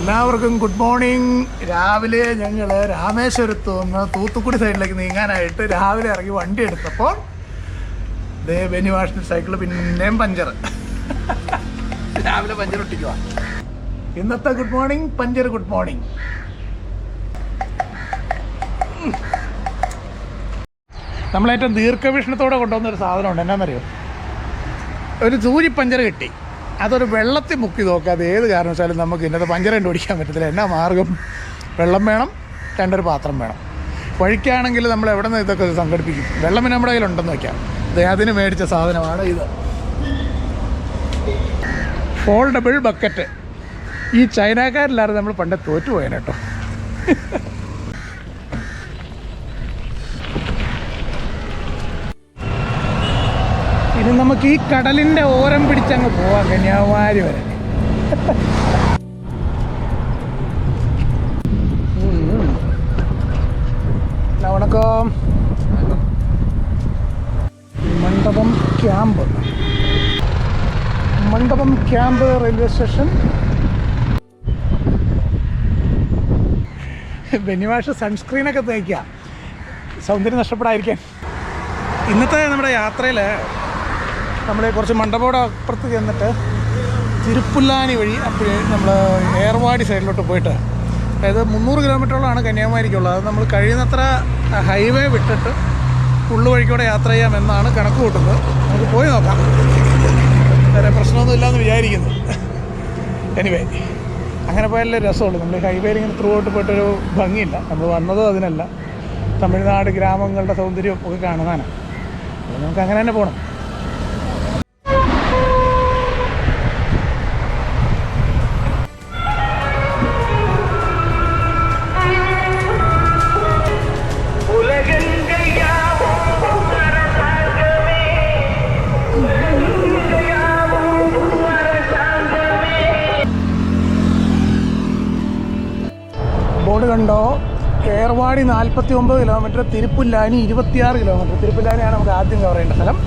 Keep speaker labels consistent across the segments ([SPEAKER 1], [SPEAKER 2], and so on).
[SPEAKER 1] എല്ലാവർക്കും good morning. രാവിലെ ഞങ്ങൾ രാമേശ്വരത്ത് നിന്ന് തൂത്തുക്കുടി സൈഡിലേക്ക് നീങ്ങാനായിട്ട് രാവിലെ ഇറങ്ങി വണ്ടി എടുത്തപ്പോൾ ബെനിവാഷിൻ്റെ സൈക്കിൾ പിന്നെയും പഞ്ചർ. രാവിലെ പഞ്ചർ ഒട്ടിക്കുക. ഇന്നത്തെ good morning puncture good morning. നമ്മളേറ്റവും ദീർഘവീക്ഷണത്തോടെ കൊണ്ടുവന്നൊരു സാധനമുണ്ട്. എന്നാന്നറിയോ, ഒരു സൂചി പഞ്ചർ കിട്ടി. അതൊരു വെള്ളത്തിൽ മുക്കി നോക്കുക. അത് ഏത് കാരണവശാലും നമുക്ക് ഇന്നത്തെ പഞ്ചർ കണ്ടുപിടിക്കാൻ പറ്റത്തില്ല. എന്നാ മാർഗം? വെള്ളം വേണം, രണ്ടൊരു പാത്രം വേണം. വഴിക്കാണെങ്കിൽ നമ്മൾ എവിടെ നിന്ന് ഇതൊക്കെ സംഘടിപ്പിക്കും. വെള്ളം പിന്നെ നമ്മുടെ കയ്യിലുണ്ടെന്ന് വയ്ക്കാം. അതിന് മേടിച്ച സാധനമാണ് ഇത്, ഫോൾഡബിൾ ബക്കറ്റ്. ഈ ചൈനക്കാരില്ലാതെ നമ്മൾ പണ്ട് തോറ്റുപോയേനെ കേട്ടോ. ഇനി നമുക്ക് ഈ കടലിൻ്റെ ഓരം പിടിച്ചങ്ങ് പോവാം, കന്യാകുമാരി വരെ. വണക്കം. മണ്ഡപം ക്യാമ്പ് റെയിൽവേ സ്റ്റേഷൻ. ബെനിവാഷ് സൺസ്ക്രീനൊക്കെ തേക്കുക, സൗന്ദര്യം നഷ്ടപ്പെടാതിരിക്കാൻ. ഇന്നത്തെ നമ്മുടെ യാത്രയിൽ നമ്മൾ കുറച്ച് മണ്ഡപയുടെ അപ്പുറത്ത് ചെന്നിട്ട് തിരുപ്പുല്ലാനി വഴി അപ്പോഴേ നമ്മൾ ഏർവാടി സൈഡിലോട്ട് പോയിട്ട്, അതായത് 300 കിലോമീറ്ററോളമാണ് കന്യാകുമാരിക്കുള്ളത്. അത് നമ്മൾ കഴിയുന്നത്ര ഹൈവേ വിട്ടിട്ട് ഉള്ളുവഴിക്കൂടെ യാത്ര ചെയ്യാമെന്നാണ് കണക്ക് കൂട്ടുന്നത്. നമുക്ക് പോയി നോക്കാം. വേറെ പ്രശ്നമൊന്നും ഇല്ലയെന്ന് വിചാരിക്കുന്നു. എനിവേ, അങ്ങനെ പോയാലേ രസമുള്ളൂ. നമ്മൾ ഹൈവേയിൽ ഇങ്ങനെ ത്രൂ ഔട്ട് പോയിട്ടൊരു ഭംഗിയില്ല. നമ്മൾ വന്നത് അതിനല്ല, തമിഴ്നാട് ഗ്രാമങ്ങളുടെ സൗന്ദര്യം ഒക്കെ കാണുവാനാണ്. അപ്പോൾ നമുക്ക് അങ്ങനെ തന്നെ പോകണം. ബോർഡ് കണ്ടോ? Ervadi 49 kilometre, Thiruppullani 26 kilometre. തിരുപ്പുല്ലാനിയാണ് നമുക്ക് ആദ്യം കവർ ചെയ്യേണ്ട സ്ഥലം.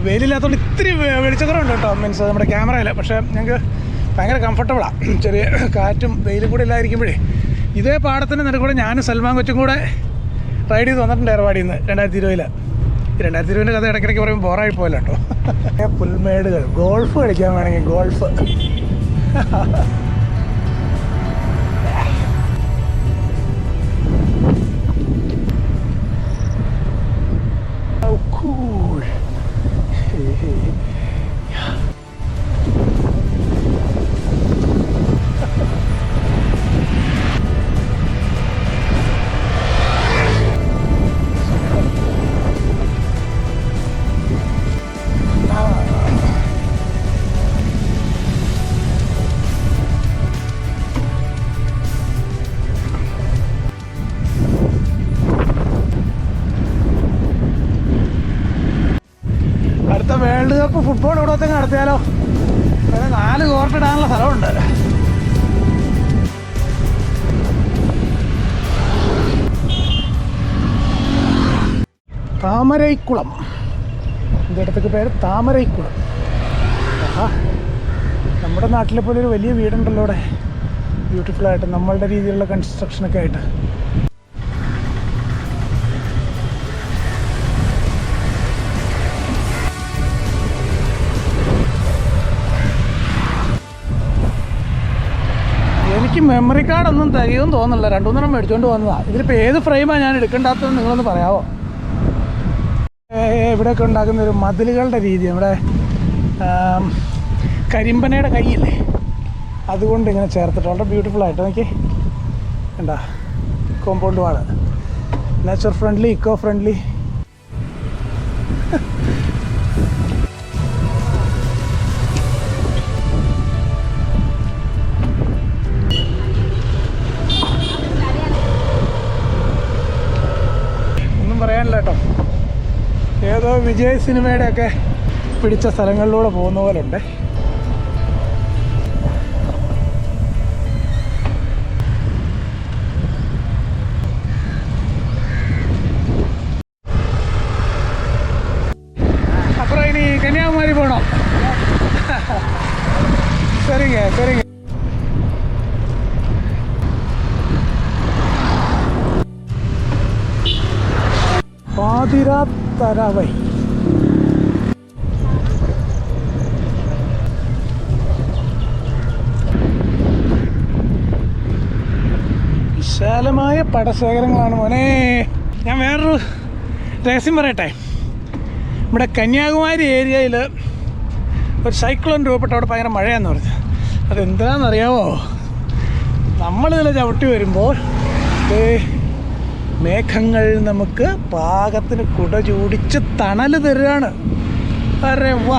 [SPEAKER 1] വെയിലില്ലാത്തതുകൊണ്ട് ഇത്തിരി വെളിച്ചക്കുറവുണ്ട് കേട്ടോ, മീൻസ് നമ്മുടെ ക്യാമറയിൽ. പക്ഷേ ഞങ്ങൾക്ക് ഭയങ്കര കംഫർട്ടബിളാണ്. ചെറിയ കാറ്റും വെയിലും കൂടെ ഇല്ലാതിരിക്കുമ്പോഴേ. ഇതേ പാടത്തിൻ്റെ നിരക്കൂടെ ഞാനും സൽമാൻ കൊച്ചും കൂടെ റൈഡ് ചെയ്ത് വന്നിട്ടുണ്ട് ഏർവാടിയിൽ നിന്ന് 2020. 2020 കഥ ഇടയ്ക്കിടയ്ക്ക് പറയുമ്പോൾ ബോറായി പോയല്ലോ കേട്ടോ. പുൽമേടുകൾ, ഗോൾഫ് കളിക്കാൻ വേണമെങ്കിൽ ഗോൾഫ്. വേൾഡ് കപ്പ് ഫുട്ബോൾ ഇവിടെ തന്നെ നടത്തിയാലോ? 4 കോർട്ട് ഇടാനുള്ള സ്ഥലമുണ്ട്. താമരൈക്കുളം, ഇതിൻ്റെ അടുത്തൊക്കെ പേര് താമരൈക്കുളം. നമ്മുടെ നാട്ടിലെ പോലെ ഒരു വലിയ വീടുണ്ടല്ലോ ഇവിടെ, ബ്യൂട്ടിഫുള്ളായിട്ട്, നമ്മളുടെ രീതിയിലുള്ള കൺസ്ട്രക്ഷനൊക്കെ ആയിട്ട്. എനിക്ക് മെമ്മറി കാർഡൊന്നും തികയും തോന്നുന്നില്ല. 2-3 മേടിച്ചുകൊണ്ട് വന്നതാണ്. ഇതിലിപ്പോൾ ഏത് ഫ്രെയിമാണ് ഞാൻ എടുക്കേണ്ടാത്തതെന്ന് നിങ്ങളൊന്ന് പറയാമോ? ഇവിടെയൊക്കെ ഉണ്ടാക്കുന്ന ഒരു മതിലുകളുടെ രീതി, നമ്മുടെ കരിമ്പനയുടെ കൈയില്ലേ, അതുകൊണ്ട് ഇങ്ങനെ ചേർത്തിട്ട് വളരെ ബ്യൂട്ടിഫുള്ളായിട്ട്. നോക്കി എന്താ കോമ്പൗണ്ട് വാള്, നേച്ചർ ഫ്രണ്ട്ലി, ഇക്കോ ഫ്രണ്ട്ലി. പറയാനില്ല കേട്ടോ. ഏതോ വിജയ് സിനിമയുടെയൊക്കെ പിടിച്ച സ്ഥലങ്ങളിലൂടെ പോകുന്ന പോലെ ഉണ്ട്. തരാവൈ. വിശാലമായ പടശേഖരങ്ങളാണ് മോനെ. ഞാൻ വേറൊരു രഹസ്യം പറയട്ടെ. നമ്മുടെ കന്യാകുമാരി ഏരിയയിൽ ഒരു സൈക്ലോൺ രൂപപ്പെട്ട അവിടെ ഭയങ്കര മഴയാന്ന് പറഞ്ഞു. അതെന്താണെന്നറിയാമോ? നമ്മളിതിൽ ചവിട്ടി വരുമ്പോൾ മേഘങ്ങൾ നമുക്ക് പാകത്തിന് കുട ചൂടിച്ച് തണൽ തരുകയാണ്. അരെ വാ,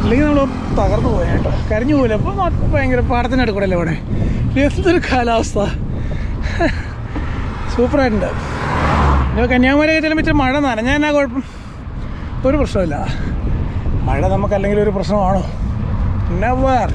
[SPEAKER 1] അല്ലെങ്കിൽ നമ്മൾ തകർന്നു പോയ കേട്ടോ, കരിഞ്ഞു പോയില്ല. അപ്പോൾ ഭയങ്കര പാടത്തിനടുക്കൂടല്ലേ ഇവിടെ. എന്തൊരു കാലാവസ്ഥ, സൂപ്പറായിട്ടുണ്ട്. ഇപ്പോൾ കന്യാകുമാരിയൊക്കെ ചെല്ലുമ്പോൾ ഇച്ചിരി മഴ നനഞ്ഞാൽ എന്നാ കുഴപ്പം? ഒരു പ്രശ്നമില്ല. മഴ നമുക്കല്ലെങ്കിൽ ഒരു പ്രശ്നമാണോ? നെവർ.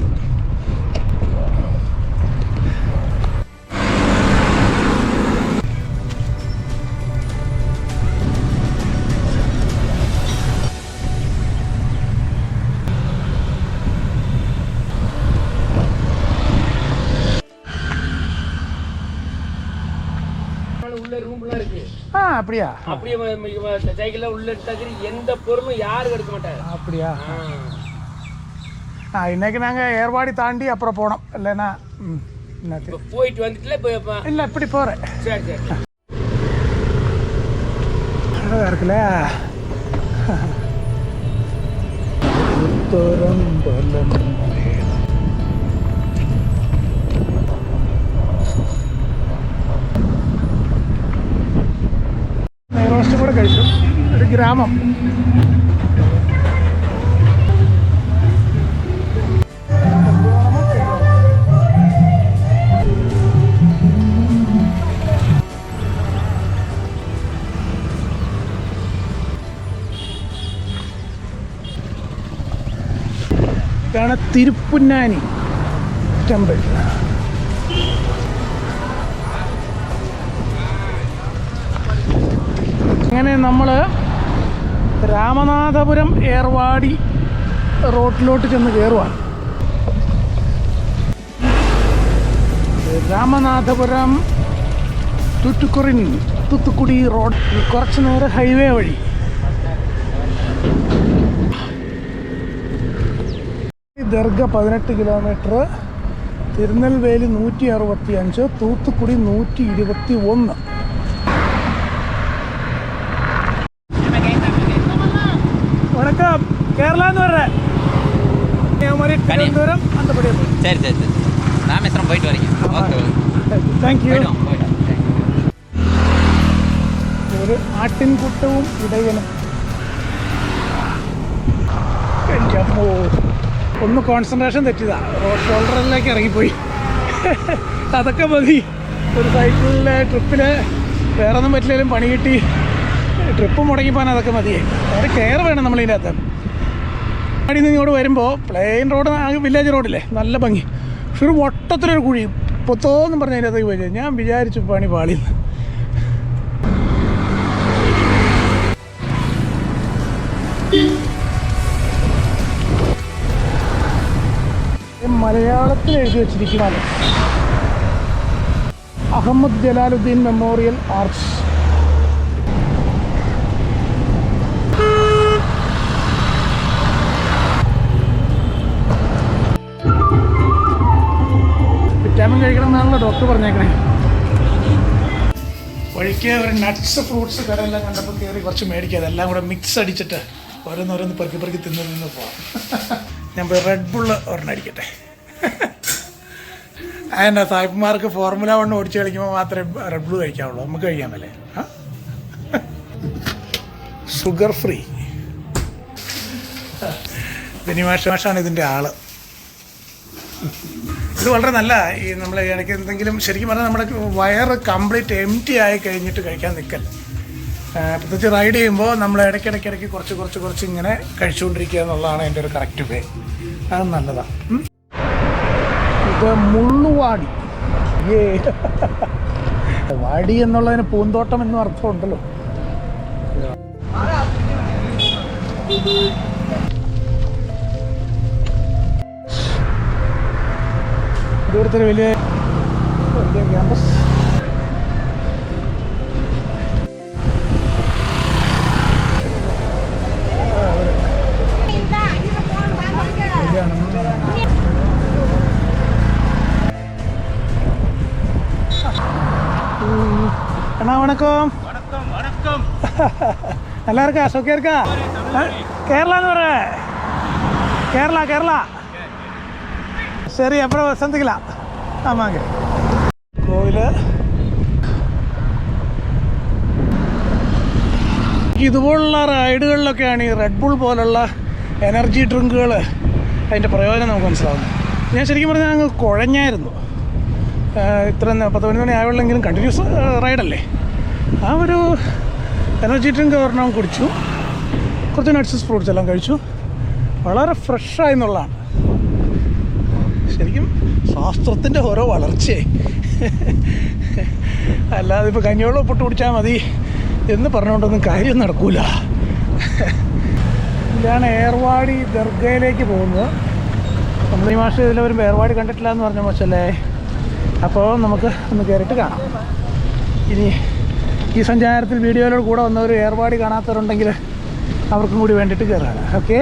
[SPEAKER 1] அப்படியா? அப்படியே சைக்கிள்ல உள்ள எடுத்தாக்கி எந்த பொருளும் யாரும் எடுக்க மாட்டாங்க. அப்படியா? இன்னைக்கு நாங்கள் ஏர்வாடி தாண்டி அப்புறம் போனோம். இல்லைன்னா போயிட்டு வந்துட்டுல இல்லை இப்படி போகிறேன். சரி சரி, அழகாக இருக்குல்ல. നെയ്റോസ്റ്റും കൂടെ കഴിച്ചു. ഒരു ഗ്രാമം. ഇതാണ് തിരുപ്പുന്നാനി ടെമ്പിൾ. അങ്ങനെ നമ്മൾ രാമനാഥപുരം ഏർവാടി റോഡിലോട്ട് ചെന്ന് കയറുവാണ്. രാമനാഥപുരം തൂത്തുക്കുടി റോഡ്. കുറച്ച് നേരം ഹൈവേ വഴി. ദർഗ 18 കിലോമീറ്റർ, തിരുനെൽവേലി 165, തൂത്തുക്കുടി 121. வணக்கம், கேரளான்னு வர்றேன். திருவனந்தபுரம் அந்தபடியே. சரி சரி சரி, ராமேஸ்வரம் போயிட்டு வரீங்க. Okay, thank you. ഒരു ആട്ടിൻകുട്ടവും ഇടയനും. ഒന്ന് കോൺസെൻട്രേഷൻ തെറ്റിയതാ, റോഡ് ഷോൾഡറിലേക്ക് ഇറങ്ങിപ്പോയി. അതൊക്കെ മതി ഒരു സൈക്കിളിലെ ട്രിപ്പിൽ. വേറെ ഒന്നും പറ്റില്ലെങ്കിലും പണി കിട്ടി. ട്രിപ്പ് മുടങ്ങിപ്പോകാൻ അതൊക്കെ മതിയേ. വളരെ കെയർ വേണം നമ്മളിതിൻ്റെ അകത്ത്. അവിടെ നിന്ന് ഇങ്ങോട്ട് വരുമ്പോൾ പ്ലെയിൻ റോഡ്, വില്ലേജ് റോഡില്ലേ, നല്ല ഭംഗി. പക്ഷെ ഒരു വട്ടത്തിലൊരു കുഴി പൊത്തോന്നും പറഞ്ഞ് അതിൻ്റെ അകത്തേക്ക് പോയി. ഞാൻ വിചാരിച്ചു പണി പാളിന്ന്. മലയാളത്തിൽ എഴുതി വച്ചിരിക്കുന്നത് Ahmed Jalaluddin memorial arch. Vitamin കഴിക്കണം എന്നാണല്ലോ ഡോക്ടർ പറഞ്ഞേക്കണേ. വഴിക്ക് ഒരു നട്ട്സ് ഫ്രൂട്ട്സ് കടയെല്ലാം കണ്ടപ്പോൾ കയറി കുറച്ച് മേടിക്കുക. അതെല്ലാം കൂടെ മിക്സ് അടിച്ചിട്ട് ഓരോന്നോരോന്ന് പെറുക്കി തിന്ന് പോവാം. ഞാൻ പോയി റെഡ് ബുള്ള് ഒരെണ്ണം അടിക്കട്ടെ. അതിൻ്റെ സായിപ്പന്മാർക്ക് ഫോർമുല 1 ഓടിച്ച് കളിക്കുമ്പോൾ മാത്രമേ റെഡ് ബുള്ള് കഴിക്കാവുള്ളൂ. നമുക്ക് കഴിക്കാമല്ലേ? Sugar free. ബനിമാഷാണ് ഇതിൻ്റെ ആള്. ഇത് വളരെ നല്ല. ഈ നമ്മൾ ഇടയ്ക്ക് എന്തെങ്കിലും ശരിക്കും പറഞ്ഞാൽ നമ്മുടെ വയറ് കംപ്ലീറ്റ് എംറ്റി ആയി കഴിഞ്ഞിട്ട് കഴിക്കാൻ നിൽക്കല്ല. പ്രത്യേകിച്ച് റൈഡ് ചെയ്യുമ്പോൾ നമ്മൾ ഇടയ്ക്കിടയ്ക്ക് കുറച്ച് ഇങ്ങനെ കഴിച്ചുകൊണ്ടിരിക്കുക എന്നുള്ളതാണ് എൻ്റെ ഒരു കറക്റ്റ് വേ. അത് നല്ലതാണ്. ഇത് മുള്ളുവാടി. വാടി എന്നുള്ളതിന് പൂന്തോട്ടം എന്നും അർത്ഥമുണ്ടല്ലോ. ഇവിടുത്തെ വലിയ ക്യാമ്പസ്. வணக்கம். நல்லா இருக்கா? சோக்கியா இருக்கா? கேரளான்னு வர. கேரளா. சரி, அப்புறம் சந்திக்கலாம். ஆமாங்க. கோவில் ഇതുപോലുള്ള റൈഡുകളിലൊക്കെയാണ് ഈ റെഡ് ബുൾ പോലുള്ള എനർജി ഡ്രിങ്കുകൾ അതിൻ്റെ പ്രയോജനം നമുക്ക് മനസ്സിലാവുന്നത്. ഞാൻ ശരിക്കും പറഞ്ഞാൽ അങ്ങ് കുഴഞ്ഞായിരുന്നു. ഇത്ര 10 മണി ആയുള്ളെങ്കിലും കണ്ടിന്യൂസ് റൈഡല്ലേ. ആ ഒരു എനർജി ഡ്രിങ്ക് ഒരെണ്ണം കുടിച്ചു, കുറച്ച് നട്ട്സ് ഫ്രൂട്ട്സ് എല്ലാം കഴിച്ചു. വളരെ ഫ്രഷായി എന്നുള്ളതാണ്. ശരിക്കും ശാസ്ത്രത്തിൻ്റെ ഓരോ വളർച്ചയെ. അല്ലാതെ ഇപ്പോൾ കഞ്ഞിവെള്ളം ഒപ്പിട്ട് കുടിച്ചാൽ മതി എന്ന് പറഞ്ഞുകൊണ്ടൊന്നും കാര്യം നടക്കൂല. ഇതാണ് ഏർവാടി ദർഗയിലേക്ക് പോകുന്നത്. നമ്മൾ ഈ മാസം ഇതിൽ വരുമ്പോൾ ഏർവാടി കണ്ടിട്ടില്ല എന്ന് പറഞ്ഞ മോശമല്ലേ. അപ്പോൾ നമുക്ക് ഒന്ന് കയറിയിട്ട് കാണാം. ഇനി ഈ സഞ്ചാരത്തിൽ വീഡിയോയിലൂടെ കൂടെ വന്നവർ ഏർവാടി കാണാത്തവരുണ്ടെങ്കിൽ അവർക്കും കൂടി വേണ്ടിയിട്ട് കയറാണ്. ഓക്കെ,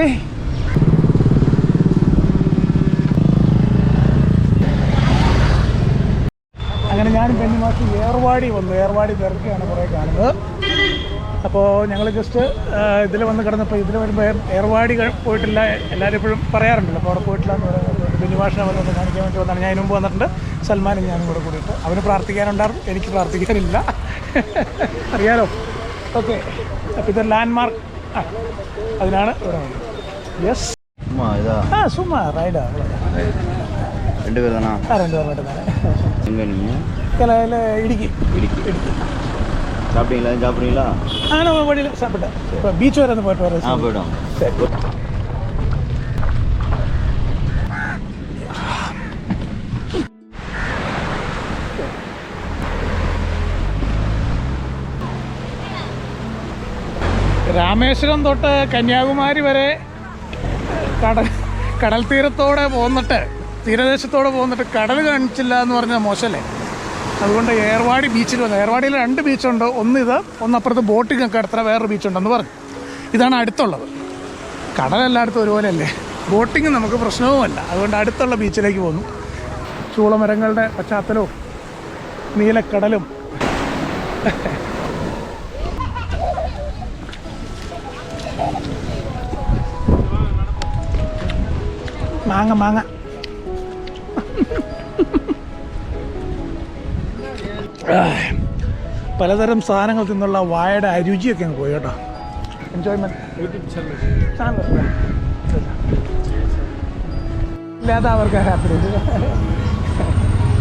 [SPEAKER 1] അങ്ങനെ ഞാനും പെണ്ണിമാസം ഏർവാടി വന്നു. ഏർവാടി ദർഗയാണ് കുറേ കാണുന്നത്. അപ്പോൾ ഞങ്ങൾ ജസ്റ്റ് ഇതിൽ വന്ന് കിടന്നപ്പോൾ ഇതിൽ വരുമ്പോൾ ഏർവാടി പോയിട്ടില്ല, എല്ലാവരും എപ്പോഴും പറയാറുണ്ടല്ലോ. അപ്പോൾ അവിടെ പോയിട്ടില്ല എന്ന് പറയുന്നത് ബെന്നിമാഷിനെ വന്നത് കാണിക്കാൻ വേണ്ടി വന്നാണ്. ഞാൻ മുമ്പ് വന്നിട്ടുണ്ട്. സൽമാനും ഞാനും കൂടെ കൂടിയിട്ട്. അവന് പ്രാർത്ഥിക്കാനുണ്ടായിരുന്നു, എനിക്ക് പ്രാർത്ഥിക്കാനില്ല, അറിയാലോ. ഓക്കെ, അപ്പോൾ ഇത് ലാൻഡ്മാർക്ക് അതിനാണ് ഇവിടെ വന്നത്. യെസ്, സുമ്മാ റൈഡാ.
[SPEAKER 2] 2 பேர் தானா?
[SPEAKER 1] 2 பேர் மட்டும் தானே.
[SPEAKER 2] எங்கே நீங்கள்?
[SPEAKER 1] கலையில் இடுக்கி.
[SPEAKER 2] சாப்பிட்டீங்களா?
[SPEAKER 1] நான் வழியில் சாப்பிட்டேன். இப்போ பீச் வரை வந்து போயிட்டு வரேன்.
[SPEAKER 2] போய்டும்.
[SPEAKER 1] சரி. രാമേശ്വരം തൊട്ട് കന്യാകുമാരി വരെ കടൽ തീരത്തോടെ പോന്നിട്ട്, തീരദേശത്തോടെ പോന്നിട്ട് കടൽ കാണിച്ചില്ല എന്ന് പറഞ്ഞാൽ മോശമല്ലേ. അതുകൊണ്ട് ഏർവാടി ബീച്ചിൽ വന്നത്. ഏർവാടിയിൽ 2 ബീച്ചുണ്ട്. ഒന്നപ്പുറത്ത് ബോട്ടിംഗ് ഒക്കെ അടുത്ത വേറൊരു ബീച്ചുണ്ടെന്ന് പറഞ്ഞു. ഇതാണ് അടുത്തുള്ളത്. കടലെല്ലായിടത്തും ഒരുപോലെയല്ലേ. ബോട്ടിങ് നമുക്ക് പ്രശ്നവുമല്ല. അതുകൊണ്ട് അടുത്തുള്ള ബീച്ചിലേക്ക് പോന്നു. ചൂളമരങ്ങളുടെ പശ്ചാത്തലവും നീലക്കടലും. മാങ്ങ പലതരം സാധനങ്ങൾ തിന്നുള്ള വായയുടെ രുചിയൊക്കെ അങ്ങ് പോയി കേട്ടോ. എൻജോയ്മെൻറ്റ് ഇല്ലാതെ അവർക്ക് ഹാപ്പി.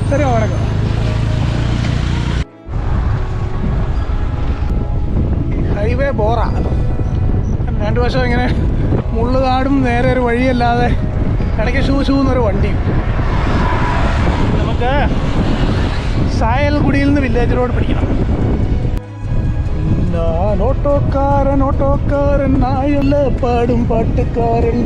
[SPEAKER 1] ശരി, ഓടക്ക. ഹൈവേ ബോറാ. 2 വശം ഇങ്ങനെ മുള്ളുകാടും നേരെ ഒരു വഴിയല്ലാതെ ഇടയ്ക്ക് ഷൂന്നൊരു വണ്ടിയും. നമുക്ക് സായൽഗുഡിയിൽ നിന്ന് വില്ലേജ് റോഡ് പിടിക്കണം. ഞാൻ ഓട്ടോക്കാരൻ നായല്ല പാടും പാട്ടുകാരൻ.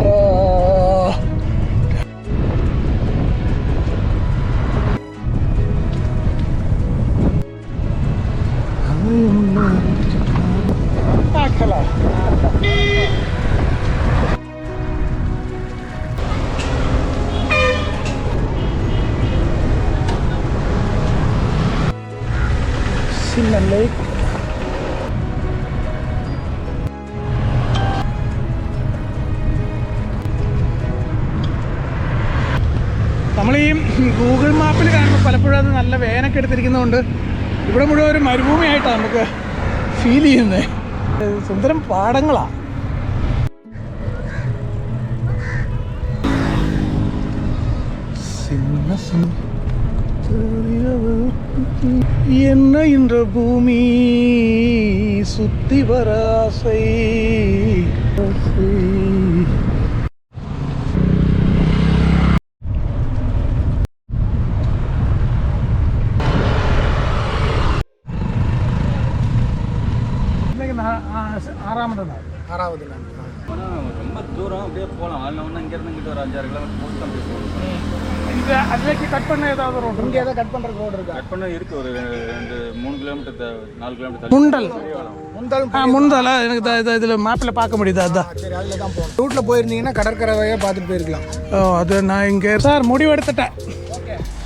[SPEAKER 1] ലേക്ക് നമ്മൾ ഈ ഗൂഗിൾ മാപ്പിൽ കാണുമ്പോൾ പലപ്പോഴും അത് നല്ല വേനൊക്കെ എടുത്തിരിക്കുന്നതുകൊണ്ട് ഇവിടെ മുഴുവൻ ഒരു മരുഭൂമിയായിട്ടാണ് നമുക്ക് ഫീൽ ചെയ്യുന്നത്. സുന്ദരം പാടങ്ങളാണ്. என்ன என்ற பூமி சுத்தி வர ஆசை. ஆறாவது நாள்
[SPEAKER 2] ரொம்ப தூரம் அப்படியே போகலாம். அதில் ஒன்று இங்கேருந்து இங்கிட்ட ஒரு 5-6 கிலோமீட்டர் போட்டு தான் போகணும்.
[SPEAKER 1] இது அதுலேக்கு கட் பண்ண ஏதாவது ரோடு இங்கே ஏதாவது கட் பண்ணுற ரோடு இருக்கா?
[SPEAKER 2] கட் பண்ண இருக்குது. ஒரு 2-3 கிலோமீட்டர் 4 கிலோமீட்டர்
[SPEAKER 1] முண்டல் எனக்கு இதில் மேப்பில் பார்க்க முடியுது. அதுதான்
[SPEAKER 3] சரி, அதில் தான் போகணும். ரூட்டில் போயிருந்தீங்கன்னா கடற்கரை வழியாக பார்த்துட்டு போயிருக்கலாம்.
[SPEAKER 1] ஓ, அது நான் இங்கே சார் முடிவு எடுத்துட்டேன்.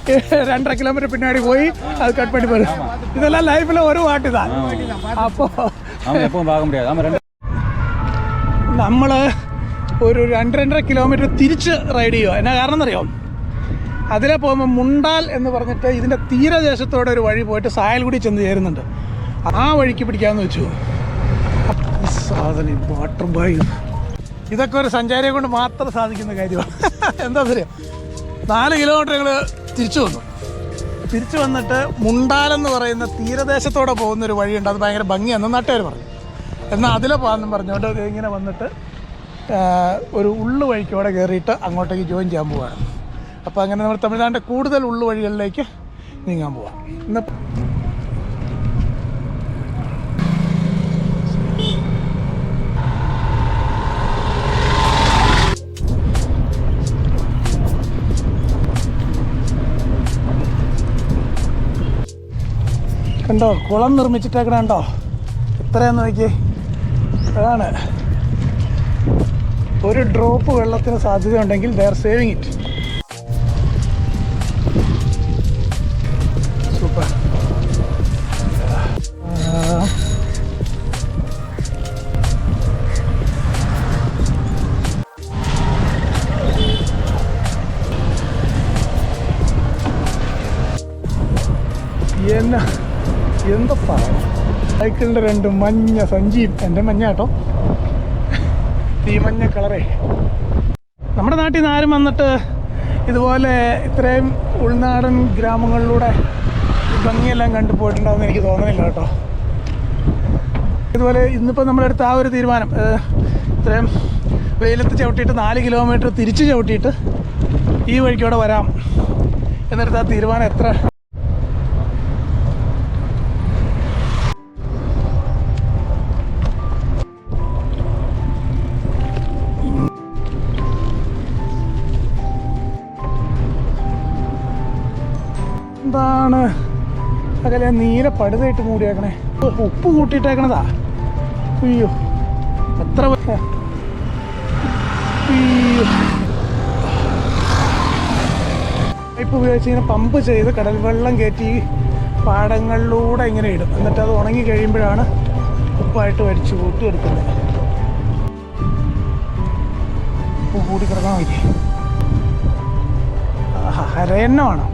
[SPEAKER 1] 2.5 കിലോമീറ്റർ പിന്നാടി പോയി അത് കട്ട് பண்ணி போயிடும். இதெல்லாம் லைஃப்ல ஒரு வாட்டி தான். அப்போ
[SPEAKER 2] அவன் எப்பவும் பார்க்க முடியாது. அவன்
[SPEAKER 1] നമ്മൾ ഒരു 2.5 കിലോമീറ്റർ തിരിച്ച് റൈഡ് ചെയ്യുക. എന്നാ കാരണം എന്നറിയോ, അതിലെ പോകുമ്പോൾ മുണ്ടാൽ എന്ന് പറഞ്ഞിട്ട് ഇതിൻ്റെ തീരദേശത്തോടെ ഒരു വഴി പോയിട്ട് സായൽകുടി ചെന്ന് ചേരുന്നുണ്ട്. ആ വഴിക്ക് പിടിക്കാമെന്ന് വെച്ചു. സാധനം വാട്ടർ ബാഗ് ഇതൊക്കെ ഒരു സഞ്ചാരിയെ കൊണ്ട് മാത്രം സാധിക്കുന്ന കാര്യമാണ്. എന്താ ശരിയാ, 4 കിലോമീറ്റർ ഞങ്ങൾ തിരിച്ചു വന്നിട്ട് മുണ്ടാലെന്ന് പറയുന്ന തീരദേശത്തോടെ പോകുന്നൊരു വഴിയുണ്ട്. അത് ഭയങ്കര ഭംഗിയാണെന്ന് നാട്ടുകാർ പറഞ്ഞു. എന്നാൽ അതിലെ പോകാമെന്നും പറഞ്ഞുകൊണ്ട് ഇങ്ങനെ വന്നിട്ട് ഒരു ഉള്ളു വഴിക്കോടെ കയറിയിട്ട് അങ്ങോട്ടേക്ക് ജോയിൻ ചെയ്യാൻ പോവുകയാണ്. അപ്പോൾ അങ്ങനെ നമ്മൾ തമിഴ്നാടിൻ്റെ കൂടുതൽ ഉള്ളു വഴികളിലേക്ക് നീങ്ങാൻ പോവാം. ഇന്ന് കണ്ടോ, കുളം നിർമ്മിച്ചിട്ടേക്കണ കണ്ടോ, എത്രയാന്ന് നോക്കി. അതാണ് ഒരു ഡ്രോപ്പ് വെള്ളത്തിന് സാധ്യതയുണ്ടെങ്കിൽ they are saving it. Super. എന്തപ്പാ സൈക്കിളിൻ്റെ 2 മഞ്ഞ സഞ്ചിയും, എൻ്റെ മഞ്ഞ കേട്ടോ, ഈ മഞ്ഞ കളറേ. നമ്മുടെ നാട്ടിൽ നിന്ന് ആരും വന്നിട്ട് ഇതുപോലെ ഇത്രയും ഉൾനാടൻ ഗ്രാമങ്ങളിലൂടെ ഭംഗിയെല്ലാം കണ്ടു പോയിട്ടുണ്ടാവുമെന്ന് എനിക്ക് തോന്നുന്നില്ല കേട്ടോ. ഇതുപോലെ ഇന്നിപ്പോൾ നമ്മളെടുത്ത ആ ഒരു തീരുമാനം, ഇത്രയും വെയിലത്ത് ചവിട്ടിയിട്ട് 4 കിലോമീറ്റർ തിരിച്ച് ചവിട്ടിയിട്ട് ഈ വഴിക്കോടെ വരാം എന്നെടുത്ത ആ തീരുമാനം എത്ര എന്താണ് അകലെ നീല പടുതായിട്ട് മൂടിയേക്കണേ. ഉപ്പ് കൂട്ടിയിട്ടേക്കണതാ. അയ്യോ എത്ര പൈപ്പ് ഉപയോഗിച്ച് ഇങ്ങനെ പമ്പ് ചെയ്ത് കടൽ വെള്ളം കയറ്റി പാടങ്ങളിലൂടെ ഇങ്ങനെ ഇടും. എന്നിട്ട് അത് ഉണങ്ങി കഴിയുമ്പോഴാണ് ഉപ്പായിട്ട് വലിച്ചു കൂട്ടിയെടുക്കുന്നത്. ഉപ്പ് കൂടി കിടക്കാൻ മതി. ഹരയന്നമാണ്.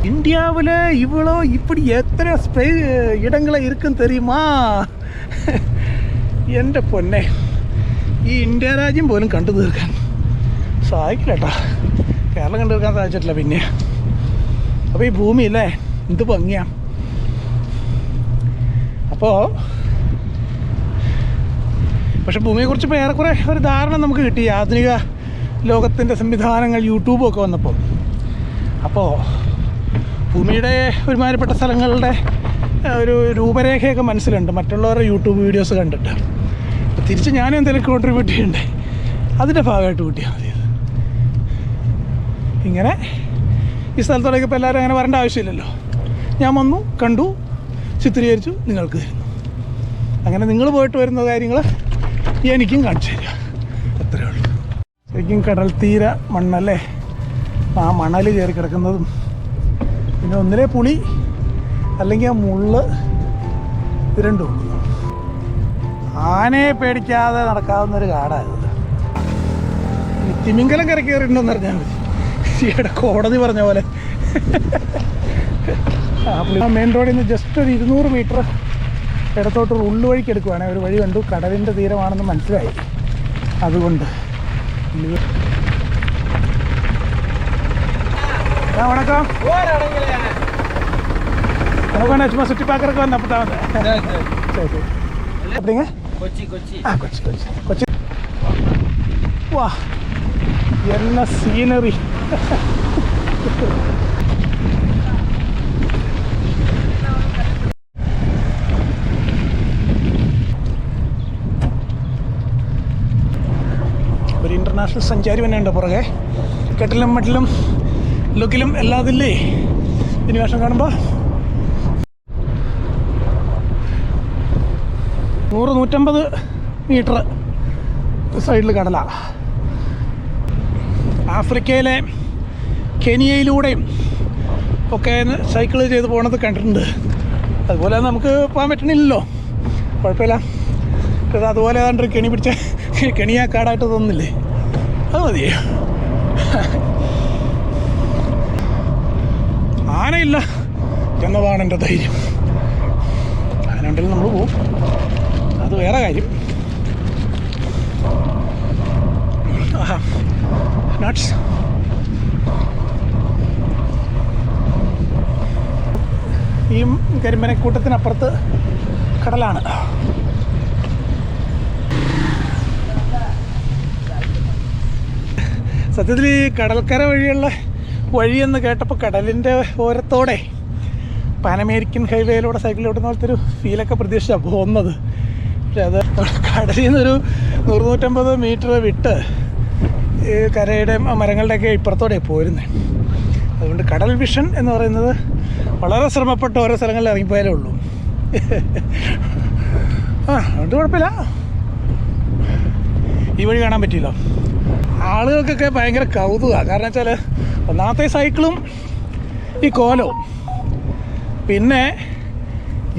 [SPEAKER 1] இந்தியாவில் இவ்வளோ இப்படி எத்தனை இடங்களை இருக்குன்னு தெரியுமா? എൻ്റെ പൊന്നെ, ഈ ഇന്ത്യ രാജ്യം പോലും കണ്ടു തീർക്കാൻ സാധിക്കില്ല കേട്ടോ. കേരളം കണ്ടു തീർക്കാൻ സാധിച്ചിട്ടില്ല. പിന്നെ അപ്പോൾ ഈ ഭൂമിയില്ലേ എന്ത് ഭംഗിയാണ്. അപ്പോൾ പക്ഷെ ഭൂമിയെക്കുറിച്ച് ഇപ്പോൾ ഏറെക്കുറെ ഒരു ധാരണ നമുക്ക് കിട്ടി ആധുനിക ലോകത്തിൻ്റെ സംവിധാനങ്ങൾ യൂട്യൂബും ഒക്കെ വന്നപ്പോൾ. അപ്പോൾ ഭൂമിയുടെ ഒരുമാതിരിപ്പെട്ട സ്ഥലങ്ങളുടെ ഒരു രൂപരേഖയൊക്കെ മനസ്സിലുണ്ട് മറ്റുള്ളവരുടെ യൂട്യൂബ് വീഡിയോസ് കണ്ടിട്ട്. തിരിച്ച് ഞാനും എന്തെങ്കിലും കോൺട്രിബ്യൂട്ട് ചെയ്യണ്ടേ, അതിൻ്റെ ഭാഗമായിട്ട് കൂട്ടിയാൽ മതി. ഇങ്ങനെ ഈ സ്ഥലത്തോടൊക്കെ ഇപ്പോൾ എല്ലാവരും അങ്ങനെ വരേണ്ട ആവശ്യമില്ലല്ലോ. ഞാൻ വന്നു, കണ്ടു, ചിത്രീകരിച്ചു, നിങ്ങൾക്ക് തരുന്നു. അങ്ങനെ നിങ്ങൾ പോയിട്ട് വരുന്ന കാര്യങ്ങൾ എനിക്കും കാണിച്ചു തരിക, അത്രയേ ഉള്ളൂ. ശരിക്കും കടൽ തീര മണ്ണല്ലേ, ആ മണൽ കയറി കിടക്കുന്നതും പിന്നെ ഒന്നിലെ പുളി അല്ലെങ്കിൽ ആ മുള്ള്, ഇത് രണ്ടും. ആനയെ പേടിക്കാതെ നടക്കാവുന്നൊരു കാടായത്. തിമിംഗലം കരക്ക് കയറിയിട്ടുണ്ടെന്ന് അറിഞ്ഞാൽ മതി. ഇവിടെ കോടതി പറഞ്ഞ പോലെ. ആ മെയിൻ റോഡിൽ നിന്ന് ജസ്റ്റ് ഒരു 200 മീറ്റർ ഇടത്തോട്ടൊരു ഉള്ളുവഴിക്ക് എടുക്കുവാണെങ്കിൽ ഒരു വഴി കണ്ടു. കടലിൻ്റെ തീരമാണെന്ന് മനസ്സിലായി. അതുകൊണ്ട് வணக்கம். எனக்கு சும்மா சுற்றி பார்க்குறதுக்கு வந்து அப்போ தான் வந்தேன். சரி சரி. அப்படிங்க கொச்சி கொச்சி. கொச்சி கொச்சி கொச்சி. வா என்ன சீனரி. ഒരു ഇൻ്റർനാഷണൽ സഞ്ചാരി തന്നെ ഉണ്ട് പുറകെ. കെട്ടിലും മട്ടിലും ലുക്കിലും എല്ലാതില്ലേ ഇനി വേഷം കാണുമ്പോൾ 100-150 മീറ്റർ സൈഡിൽ കടലാണ്. ആഫ്രിക്കയിലെ കെനിയയിലൂടെയും ഒക്കെ സൈക്കിൾ ചെയ്ത് പോകണത് കണ്ടിട്ടുണ്ട്. അതുപോലെ നമുക്ക് പോകാൻ പറ്റണില്ലല്ലോ, കുഴപ്പമില്ല. അതുപോലെ ഏതാണ്ട് കെണി പിടിച്ച കെണിയാക്കാടായിട്ട് തോന്നുന്നില്ലേ, അത് മതി. ആനയില്ല എന്നതാണ് എൻ്റെ ധൈര്യം. ആന ഉണ്ടെങ്കിൽ നമ്മൾ പോവും, അത് വേറെ കാര്യം. നട്ട്സ് ഈ കരിമ്പനക്കൂട്ടത്തിനപ്പുറത്ത് കടലാണ്. സത്യത്തിൽ ഈ കടൽക്കര വഴിയുള്ള വഴിയെന്ന് കേട്ടപ്പോൾ കടലിൻ്റെ ഓരത്തോടെ പാൻ അമേരിക്കൻ ഹൈവേയിലൂടെ സൈക്കിൾ ഓടുന്ന പോലത്തെ ഒരു ഫീലൊക്കെ പ്രതീക്ഷിച്ചാണ് പോകുന്നത്. പക്ഷെ അത് കടലിൽ നിന്നൊരു 100-150 മീറ്റർ വിട്ട് ഈ കരയുടെ മരങ്ങളുടെയൊക്കെ ഇപ്പുറത്തോടെ പോരുന്നത്. അതുകൊണ്ട് കടൽ വിഷൻ എന്ന് പറയുന്നത് വളരെ ശ്രമപ്പെട്ട് ഓരോ സ്ഥലങ്ങളിൽ ഇറങ്ങിപ്പോയാലേ ഉള്ളൂ. അതുകൊണ്ട് കുഴപ്പമില്ല, ഈ വഴി കാണാൻ പറ്റിയല്ലോ. ആളുകൾക്കൊക്കെ ഭയങ്കര കൗതുകമാണ്. കാരണം വെച്ചാൽ ഒന്നാമത്തെ സൈക്കിളും ഈ കോലവും, പിന്നെ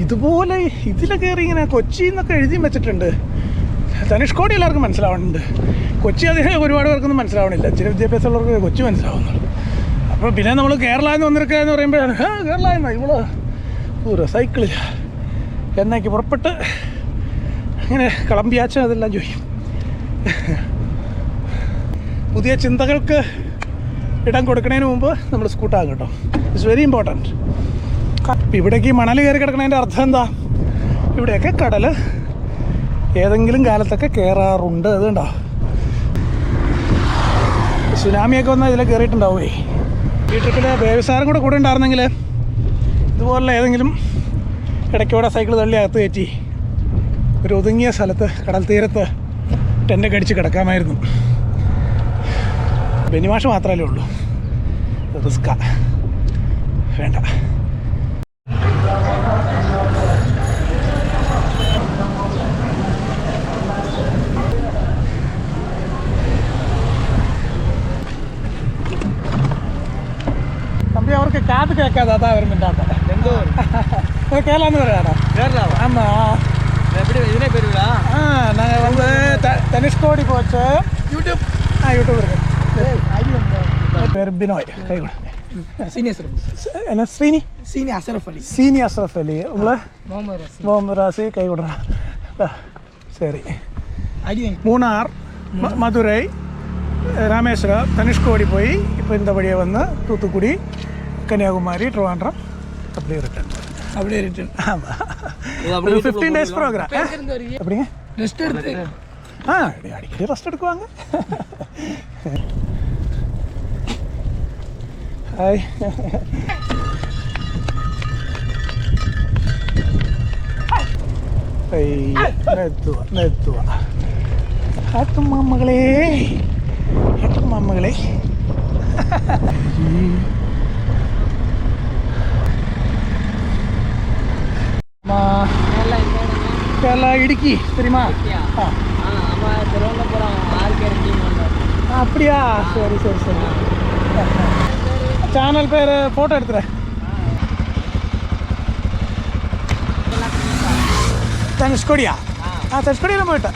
[SPEAKER 1] ഇതുപോലെ ഇതിൽ കയറി ഇങ്ങനെ കൊച്ചി എന്നൊക്കെ എഴുതിയും വെച്ചിട്ടുണ്ട്. ധനുഷ്കോടി എല്ലാവർക്കും മനസ്സിലാവുന്നുണ്ട്, കൊച്ചി അതിന് ഒരുപാട് പേർക്കൊന്നും മനസ്സിലാവണില്ല. ഇച്ചിരി വിദ്യാഭ്യാസമുള്ളവർക്ക് കൊച്ചി മനസ്സിലാവുന്നുള്ളൂ. അപ്പോൾ പിന്നെ നമ്മൾ കേരള എന്ന് വന്നിരിക്കുക എന്ന് പറയുമ്പോഴാണ് കേരള എന്നാ ഇവള് ഒരു സൈക്കിളിൽ എന്നേക്ക് പുറപ്പെട്ട് ഇങ്ങനെ കളമ്പിയാച്ച അതെല്ലാം ചോദിക്കും. പുതിയ ചിന്തകൾക്ക് ഇടം കൊടുക്കുന്നതിന് മുമ്പ് നമ്മൾ സ്കൂട്ടാകും കേട്ടോ. It's very important. ഇവിടേക്ക് ഈ മണൽ കയറി കിടക്കുന്നതിൻ്റെ അർത്ഥം എന്താ? ഇവിടെയൊക്കെ കടൽ ഏതെങ്കിലും കാലത്തൊക്കെ കയറാറുണ്ട്. അതുകൊണ്ടോ സുനാമിയൊക്കെ വന്നാൽ ഇതിൽ കയറിയിട്ടുണ്ടാവുമേ. ഈ ട്രിപ്പിൽ വ്യവസായം കൂടെ ഉണ്ടായിരുന്നെങ്കിൽ ഇതുപോലുള്ള ഏതെങ്കിലും ഇടയ്ക്കൂടെ സൈക്കിൾ തള്ളി അകത്ത് കയറ്റി ഒരു ഒതുങ്ങിയ സ്ഥലത്ത് കടൽ തീരത്ത് ടെൻ്റൊക്കെ അടിച്ച് കിടക്കാമായിരുന്നു. ബെനിമാഷ് മാത്രമല്ലേ ഉള്ളൂ, റിസ്ക്കാ വേണ്ട. തമ്പി അവർക്ക് കാത് കേൾക്കാതെ അതാ അവർ മിണ്ടാത്ത കേരളന്ന് പറയാടാ. ஆமா
[SPEAKER 2] எப்படி இதுனே பேருடா?
[SPEAKER 1] நாங்கள் வந்து தனுஷ்கோடி போச்சு. யூடியூப் யூடியூப் இருக்கு. பேர் பினோய். கை கொடுங்க. என்ன ஸ்ரீனி? சீனி அசரஃப் அலி. சீனி அசரஃப் அலி. உங்களை முகமது ராசி. கை விடுறா. சரி. மூணார், மதுரை, ராமேஸ்வரம், தனுஷ்கோடி போய் இப்போ இந்த வழியாக வந்து தூத்துக்குடி, கன்னியாகுமரி, ட்ரிவாண்ட்ரம் அப்படியே ரிட்டர்ன். அப்படியே ரிட்டர்ன். ஆமாம், ஒரு 15 days ப்ரோக்ராம். அப்படிங்க ரெஸ்ட் எடுத்து அடிக்கடி ரெஸ்ட் எடுக்குவாங்க. ஹாய். നെത്തുക ആട്ടുമാമകളെ, ആട്ടുമാമകളെ. கேரளா இடுக்கி தெரியுமா? அப்படியா? சரி சரி சரி. சேனல் பேர் ஃபோட்டோ எடுத்துகிறேன். ധനുഷ്കോടിയാ? ധനുഷ്കോടിയെല്ലാം പോയിട്ടാ.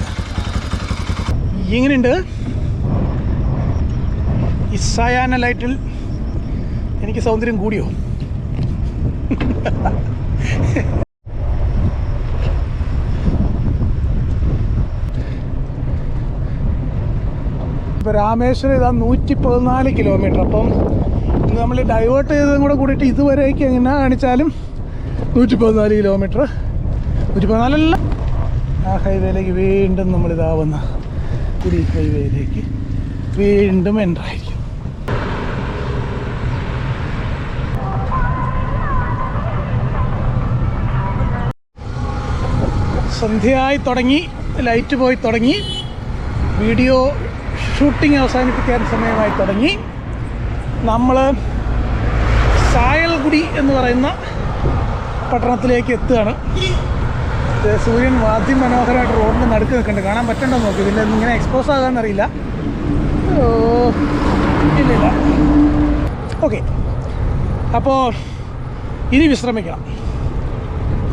[SPEAKER 1] എങ്ങനെയുണ്ട് ഈ സായാഹ്ന ലൈറ്റിൽ? എനിക്ക് സൗന്ദര്യം കൂടിയോ? ഇപ്പോൾ രാമേശ്വരം ഇതാ 114 കിലോമീറ്റർ. അപ്പം ഇന്ന് നമ്മൾ ഡൈവേർട്ട് ചെയ്തതും കൂടെ കൂടിയിട്ട് ഇതുവരേക്ക് എങ്ങനെ കാണിച്ചാലും 114 കിലോമീറ്റർ. 114 ആ ഹൈവേയിലേക്ക് വീണ്ടും നമ്മളിതാവുന്ന കുടി ഹൈവേയിലേക്ക് വീണ്ടും എൻ്റർ ആയിരിക്കും. സന്ധ്യയായി തുടങ്ങി, ലൈറ്റ് പോയി തുടങ്ങി, വീഡിയോ ഷൂട്ടിംഗ് അവസാനിപ്പിക്കാൻ സമയമായി തുടങ്ങി. നമ്മൾ സായൽകുടി എന്ന് പറയുന്ന പട്ടണത്തിലേക്ക് എത്തുകയാണ്. സൂര്യൻ അതിമനോഹരമായിട്ട് റോഡിന് നടുക്ക് നിൽക്കുന്നുണ്ട്. കാണാൻ പറ്റണ്ടോ നോക്കി, ഇതിൽ ഇങ്ങനെ എക്സ്പോസ് ആകാമെന്നറിയില്ല. ഓ ഇല്ലില്ല. ഓക്കെ, അപ്പോൾ ഇനി വിശ്രമിക്കണം.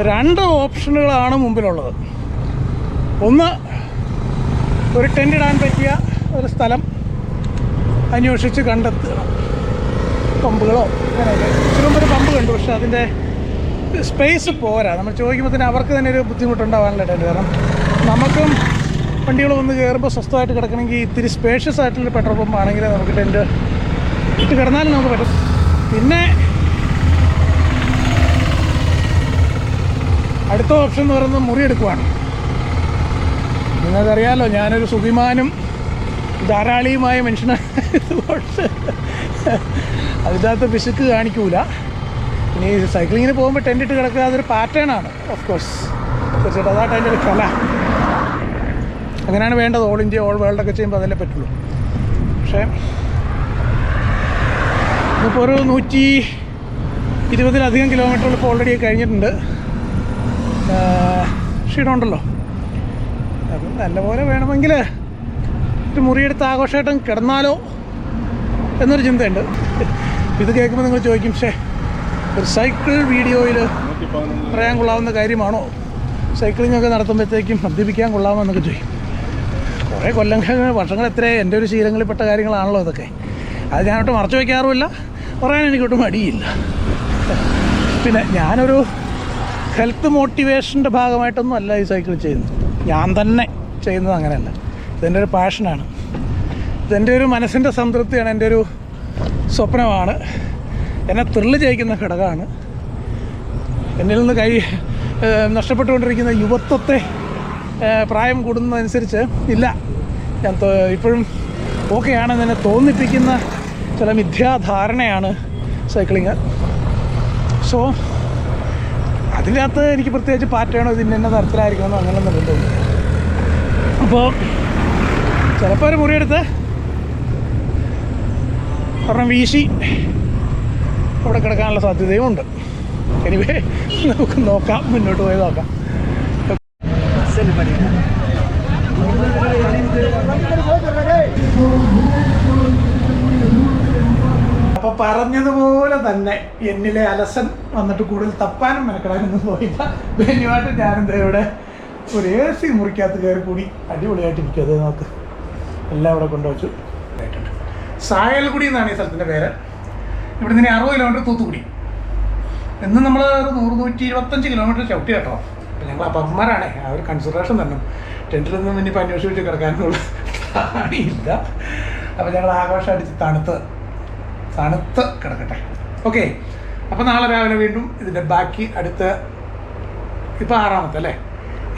[SPEAKER 1] 2 ഓപ്ഷനുകളാണ് മുമ്പിലുള്ളത്. ഒന്ന്, ഒരു ടെൻ്റ് ഇടാൻ പറ്റിയ ഒരു സ്ഥലം അന്വേഷിച്ച് കണ്ടെത്തുക. പമ്പുകളോ അങ്ങനെയൊക്കെ. ഇച്ചിരി മുമ്പ് ഒരു പമ്പ് കണ്ടു, പക്ഷേ അതിൻ്റെ സ്പേസ് പോരാ. നമ്മൾ ചോദിക്കുമ്പോൾ തന്നെ അവർക്ക് തന്നെ ഒരു ബുദ്ധിമുട്ടുണ്ടാവാനുള്ള ടെൻറ്റ്. കാരണം നമുക്കും വണ്ടികൾ വന്ന് കയറുമ്പോൾ സ്വസ്ഥമായിട്ട് കിടക്കണമെങ്കിൽ ഇത്തിരി സ്പേഷ്യസ് ആയിട്ടുള്ള പെട്രോൾ പമ്പ് ആണെങ്കിൽ നമുക്ക് ടെൻറ്റ് ഇട്ട് കിടന്നാലും നമുക്ക് പറ്റും. പിന്നെ അടുത്ത ഓപ്ഷൻ എന്ന് പറയുന്നത് മുറിയെടുക്കുവാണ്. നിങ്ങൾക്കറിയാമല്ലോ, ഞാനൊരു സുഖിമാനും ധാരാളിയുമായ മനുഷ്യനായതുകൊണ്ട് അതിനകത്ത് പിശുക്ക് കാണിക്കൂല. ഇനി സൈക്ലിങ്ങിന് പോകുമ്പോൾ ടെൻ്റ് ഇട്ട് കിടക്കുക അതൊരു പാറ്റേൺ ആണ്. ഓഫ് കോഴ്സ്, തീർച്ചയായിട്ടും അതായിട്ട് അതിൻ്റെ ഒരു കല. അങ്ങനെയാണ് വേണ്ടത്. ഓൾ ഇന്ത്യ, ഓൾ വേൾഡൊക്കെ ചെയ്യുമ്പോൾ അതല്ലേ പറ്റുള്ളൂ. പക്ഷേ ഇപ്പോൾ ഒരു 120-ലധികം കിലോമീറ്ററുകൾ ഇപ്പോൾ ഓൾറെഡി കഴിഞ്ഞിട്ടുണ്ട്. ക്ഷീണമുണ്ടല്ലോ. അപ്പം നല്ലപോലെ വേണമെങ്കിൽ ഒരു മുറിയെടുത്ത് ആഘോഷമായിട്ടും കിടന്നാലോ എന്നൊരു ചിന്തയുണ്ട്. ഇത് കേൾക്കുമ്പോൾ നിങ്ങൾ ചോദിക്കും, പക്ഷേ ഒരു സൈക്കിൾ വീഡിയോയിൽ പറയാൻ കൊള്ളാവുന്ന കാര്യമാണോ? സൈക്ലിംഗ് ഒക്കെ നടത്തുമ്പോഴത്തേക്കും മദ്യപിക്കാൻ കൊള്ളാമോ എന്നൊക്കെ ചോദിക്കും. കുറേ വർഷങ്ങൾ എത്ര എൻ്റെ ഒരു ശീലങ്ങളിൽപ്പെട്ട കാര്യങ്ങളാണല്ലോ ഇതൊക്കെ. അത് ഞാനോട്ട് മറച്ചു വയ്ക്കാറുമില്ല, പറയാൻ എനിക്കൊട്ടും മടിയില്ല. പിന്നെ ഞാനൊരു ഹെൽത്ത് മോട്ടിവേഷൻ്റെ ഭാഗമായിട്ടൊന്നും അല്ല ഈ സൈക്കിൾ ചെയ്യുന്നത്. ഞാൻ തന്നെ ചെയ്യുന്നത് അങ്ങനെയല്ല. ഇതെൻ്റെ ഒരു പാഷനാണ്. ഇതെൻ്റെ ഒരു മനസ്സിൻ്റെ സംതൃപ്തിയാണ്, എൻ്റെ ഒരു സ്വപ്നമാണ്, എന്നെ ത്രില്ല് ചെയ്യിക്കുന്ന ഘടകമാണ്. എന്നിൽ നിന്ന് നഷ്ടപ്പെട്ടുകൊണ്ടിരിക്കുന്ന യുവത്വത്തെ പ്രായം കൂടുന്നതനുസരിച്ച് ഇല്ല, ഞാൻ ഇപ്പോഴും ഓക്കെയാണെന്ന് എന്നെ തോന്നിപ്പിക്കുന്ന ചില മിഥ്യാധാരണയാണ് സൈക്ലിങ്. സോ അതിനകത്ത് എനിക്ക് പ്രത്യേകിച്ച് പാറ്റേണോ ഇതിൻ്റെ തന്നെ തരത്തിലായിരിക്കണമെന്നോ അങ്ങനെയൊന്നും തോന്നുന്നു. അപ്പോൾ ചിലപ്പോൾ ഒരു മുറിയെടുത്ത് ഒരെണ്ണം വീശി അവിടെ കിടക്കാനുള്ള സാധ്യതയും ഉണ്ട്. എനിവേ, നമുക്ക് നോക്കാം, മുന്നോട്ട് പോയി നോക്കാം. അപ്പോൾ പറഞ്ഞതുപോലെ തന്നെ എന്നിലെ അലസൻ വന്നിട്ട് കൂടുതൽ തപ്പാനും മെനക്കെടാനൊന്നും പോയില്ല. ധന്യമായിട്ട് ഞാനെന്താ ഇവിടെ ഒരു AC മുറിക്കകത്ത് കയറി കൂടി അടിപൊളിയായിട്ട് ഇരിക്കും. അത് നോക്ക്, എല്ലാം ഇവിടെ കൊണ്ടുവച്ചു. സായൽകുടി എന്നാണ് ഈ സ്ഥലത്തിൻ്റെ പേര്. ഇവിടെ നിന്ന് 60 കിലോമീറ്റർ തൂത്തുക്കുടി. എന്നും നമ്മൾ ഒരു 100-125 കിലോമീറ്റർ ചവിട്ടി കേട്ടോ. അപ്പം ഞങ്ങൾ അപ്പന്മാരാണേ, ആ ഒരു കൺസിഡറേഷൻ തന്നെ. ടെൻറ്റിലൊന്നും ഇനിയിപ്പോൾ അന്വേഷിച്ച് കിടക്കാനുള്ള ഇല്ല. അപ്പോൾ ഞങ്ങൾ ആഘോഷം അടിച്ച് തണുത്ത് കിടക്കട്ടെ. ഓക്കെ, അപ്പോൾ നാളെ രാവിലെ വീണ്ടും ഇതിൻ്റെ ബാക്കി അടുത്ത, ഇപ്പോൾ 6ാമത്തെ അല്ലേ,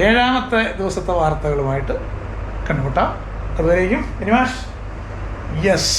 [SPEAKER 1] 7ാമത്തെ ദിവസത്തെ വാർത്തകളുമായിട്ട് കണ്ടുമുട്ടാം. അതുവരേക്കും ഇനിമാഷ്. യെസ്.